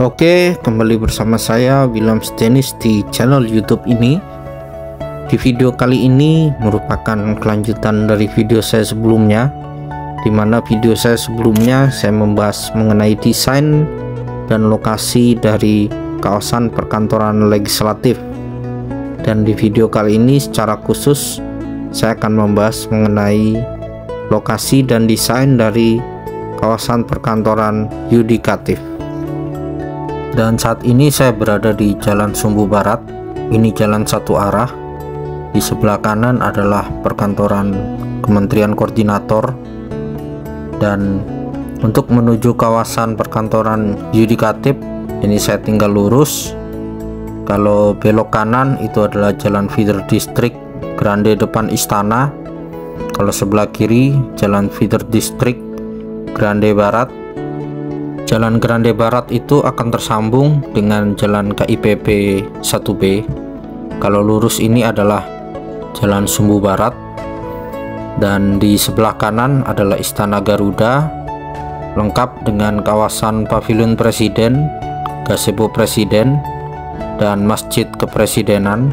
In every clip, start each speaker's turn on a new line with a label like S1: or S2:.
S1: Oke, kembali bersama saya William Stenis di channel YouTube ini. Di video kali ini merupakan kelanjutan dari video saya sebelumnya, di mana video saya sebelumnya saya membahas mengenai desain dan lokasi dari kawasan perkantoran legislatif. Dan di video kali ini secara khusus saya akan membahas mengenai lokasi dan desain dari kawasan perkantoran yudikatif. Dan saat ini saya berada di Jalan Sumbu Barat. Ini jalan satu arah. Di sebelah kanan adalah perkantoran Kementerian Koordinator. Dan untuk menuju kawasan perkantoran yudikatif, ini saya tinggal lurus. Kalau belok kanan itu adalah Jalan Feeder District Grande depan Istana. Kalau sebelah kiri Jalan Feeder District Grande Barat. Jalan Grande Barat itu akan tersambung dengan Jalan KIPP 1B. Kalau lurus ini adalah Jalan Sumbu Barat. Dan di sebelah kanan adalah Istana Garuda, lengkap dengan kawasan Pavilion Presiden, Gazebo Presiden, dan Masjid Kepresidenan.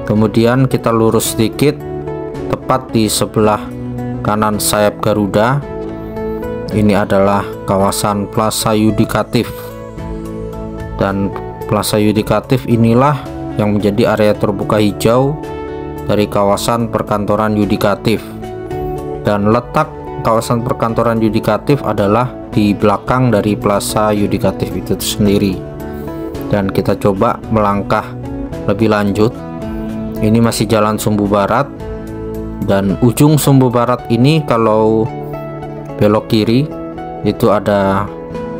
S1: Kemudian kita lurus sedikit, tepat di sebelah kanan sayap Garuda. Ini adalah kawasan Plaza Yudikatif, dan Plaza Yudikatif inilah yang menjadi area terbuka hijau dari kawasan perkantoran yudikatif. Dan letak kawasan perkantoran yudikatif adalah di belakang dari Plaza Yudikatif itu sendiri. Dan kita coba melangkah lebih lanjut. Ini masih Jalan Sumbu Barat, dan ujung Sumbu Barat ini kalau belok kiri itu ada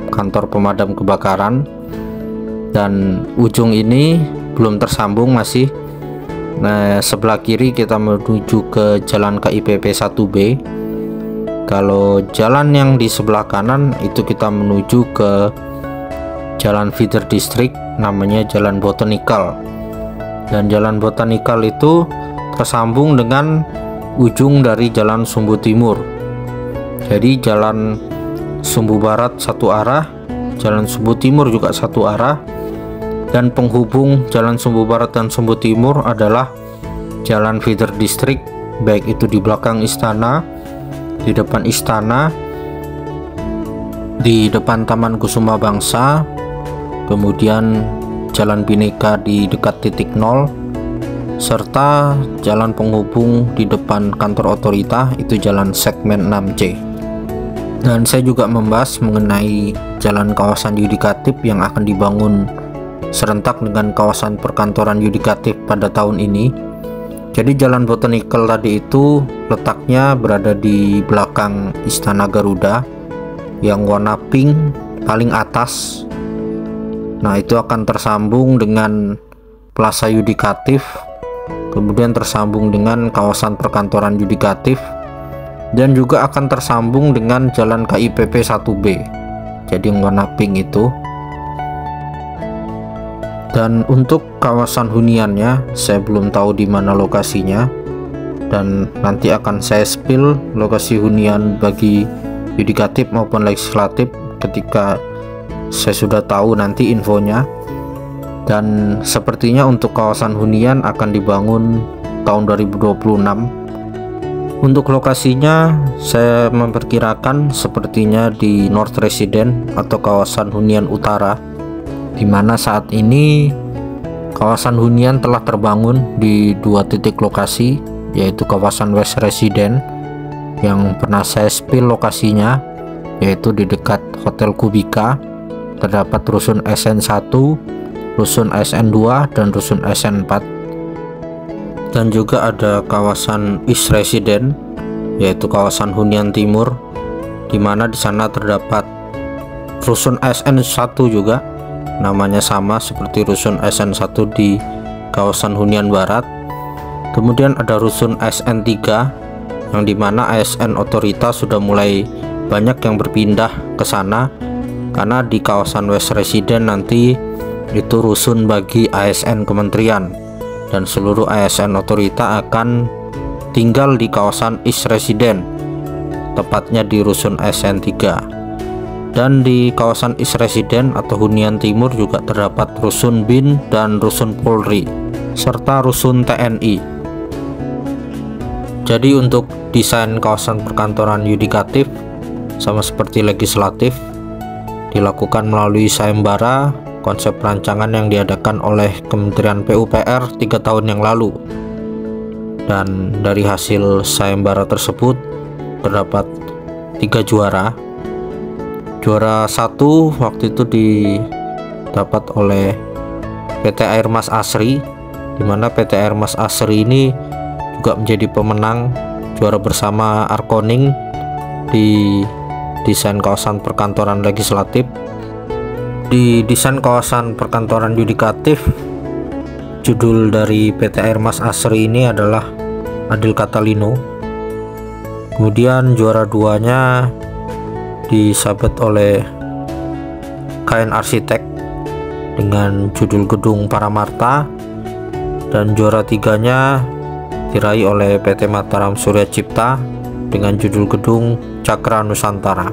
S1: kantor pemadam kebakaran, dan ujung ini belum tersambung masih. Nah, sebelah kiri kita menuju ke Jalan KIPP 1B. Kalau jalan yang di sebelah kanan itu kita menuju ke Jalan Feeder District, namanya Jalan Botanical. Dan Jalan Botanical itu tersambung dengan ujung dari Jalan Sumbu Timur. Jadi Jalan Sumbu Barat satu arah, Jalan Sumbu Timur juga satu arah, dan penghubung Jalan Sumbu Barat dan Sumbu Timur adalah Jalan Feeder District, baik itu di belakang istana, di depan istana, di depan Taman Kusuma Bangsa, kemudian Jalan Bhinneka di dekat titik 0, serta jalan penghubung di depan kantor otorita itu Jalan Segmen 6C. Dan saya juga membahas mengenai jalan kawasan yudikatif yang akan dibangun serentak dengan kawasan perkantoran yudikatif pada tahun ini. Jadi Jalan Botanical tadi itu letaknya berada di belakang Istana Garuda yang warna pink paling atas. Nah, itu akan tersambung dengan Plaza Yudikatif, kemudian tersambung dengan kawasan perkantoran yudikatif, dan juga akan tersambung dengan Jalan KIPP 1B, jadi yang warna pink itu. Dan untuk kawasan huniannya saya belum tahu di mana lokasinya, dan nanti akan saya spill lokasi hunian bagi yudikatif maupun legislatif ketika saya sudah tahu nanti infonya. Dan sepertinya untuk kawasan hunian akan dibangun tahun 2026. Untuk lokasinya saya memperkirakan sepertinya di North Resident atau kawasan hunian utara, dimana saat ini kawasan hunian telah terbangun di dua titik lokasi, yaitu kawasan West Resident yang pernah saya spill lokasinya, yaitu di dekat Hotel Kubika. Terdapat rusun SN1, rusun SN2, dan rusun SN4. Dan juga ada kawasan East Resident, yaitu kawasan hunian timur, di mana di sana terdapat rusun SN1 juga, namanya sama seperti rusun SN1 di kawasan hunian barat. Kemudian ada rusun SN3, yang dimana ASN otoritas sudah mulai banyak yang berpindah ke sana, karena di kawasan West Resident nanti itu rusun bagi ASN kementerian, dan seluruh ASN otorita akan tinggal di kawasan East Resident, tepatnya di rusun SN3. Dan di kawasan East Resident atau hunian timur juga terdapat rusun BIN dan rusun Polri serta rusun TNI. Jadi untuk desain kawasan perkantoran yudikatif sama seperti legislatif dilakukan melalui sayembara konsep rancangan yang diadakan oleh Kementerian PUPR 3 tahun yang lalu. Dan dari hasil sayembara tersebut terdapat 3 juara. Juara 1 waktu itu didapat oleh PT Air Mas Asri, di mana PT Air Mas Asri ini juga menjadi pemenang juara bersama Arkoning di desain kawasan perkantoran legislatif. Di desain kawasan perkantoran yudikatif, judul dari PT Air Mas Asri ini adalah Adil Catalino. Kemudian juara 2-nya disabet oleh KN Arsitek dengan judul Gedung Paramarta, dan juara 3-nya diraih oleh PT Mataram Surya Cipta dengan judul Gedung Cakra Nusantara.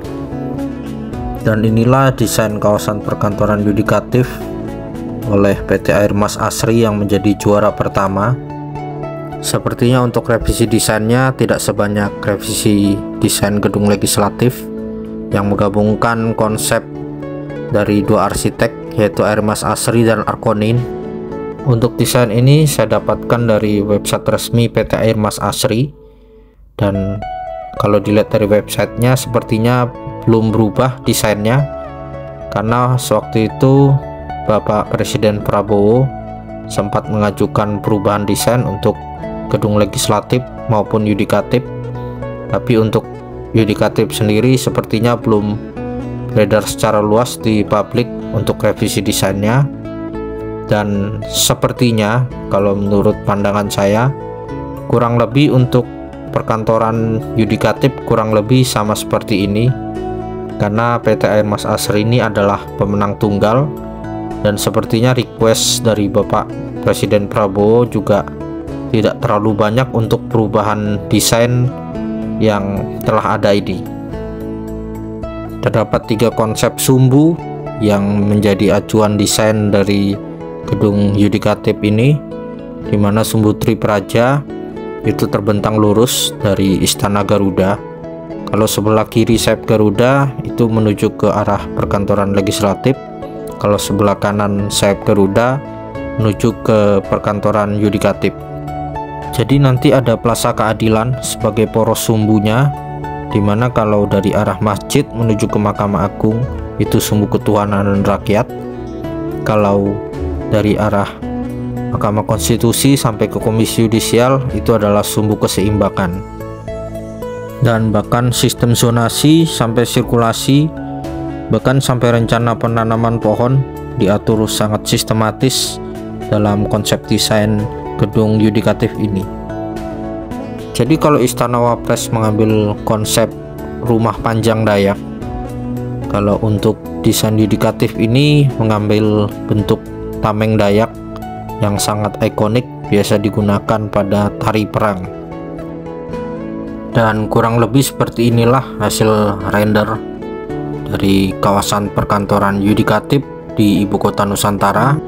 S1: Dan inilah desain kawasan perkantoran yudikatif oleh PT Air Mas Asri yang menjadi juara pertama. Sepertinya untuk revisi desainnya tidak sebanyak revisi desain gedung legislatif yang menggabungkan konsep dari 2 arsitek, yaitu Air Mas Asri dan Arkonin. Untuk desain ini saya dapatkan dari website resmi PT Air Mas Asri, dan kalau dilihat dari websitenya sepertinya belum berubah desainnya, karena sewaktu itu Bapak Presiden Prabowo sempat mengajukan perubahan desain untuk gedung legislatif maupun yudikatif, tapi untuk yudikatif sendiri sepertinya belum beredar secara luas di publik untuk revisi desainnya. Dan sepertinya kalau menurut pandangan saya kurang lebih untuk perkantoran yudikatif kurang lebih sama seperti ini, karena PT Air Mas Asri ini adalah pemenang tunggal, dan sepertinya request dari Bapak Presiden Prabowo juga tidak terlalu banyak untuk perubahan desain yang telah ada ini. Terdapat 3 konsep sumbu yang menjadi acuan desain dari gedung yudikatif ini, di mana sumbu Tri Praja itu terbentang lurus dari Istana Garuda. Kalau sebelah kiri sayap Garuda itu menuju ke arah perkantoran legislatif, kalau sebelah kanan sayap Garuda menuju ke perkantoran yudikatif. Jadi nanti ada Plaza Keadilan sebagai poros sumbunya, dimana kalau dari arah masjid menuju ke Mahkamah Agung itu sumbu Ketuhanan dan Rakyat, kalau dari arah Mahkamah Konstitusi sampai ke Komisi Yudisial itu adalah sumbu Keseimbangan. Dan bahkan sistem zonasi sampai sirkulasi, bahkan sampai rencana penanaman pohon diatur sangat sistematis dalam konsep desain gedung yudikatif ini. Jadi kalau Istana Wapres mengambil konsep rumah panjang Dayak, kalau untuk desain yudikatif ini mengambil bentuk tameng Dayak yang sangat ikonik, biasa digunakan pada tari perang. Dan kurang lebih seperti inilah hasil render dari kawasan perkantoran yudikatif di Ibu Kota Nusantara,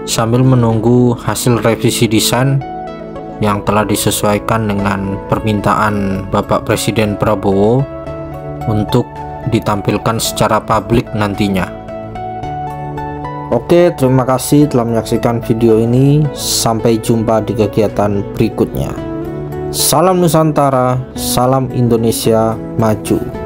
S1: sambil menunggu hasil revisi desain yang telah disesuaikan dengan permintaan Bapak Presiden Prabowo untuk ditampilkan secara publik nantinya. Oke, terima kasih telah menyaksikan video ini. Sampai jumpa di kegiatan berikutnya. Salam Nusantara, salam Indonesia Maju.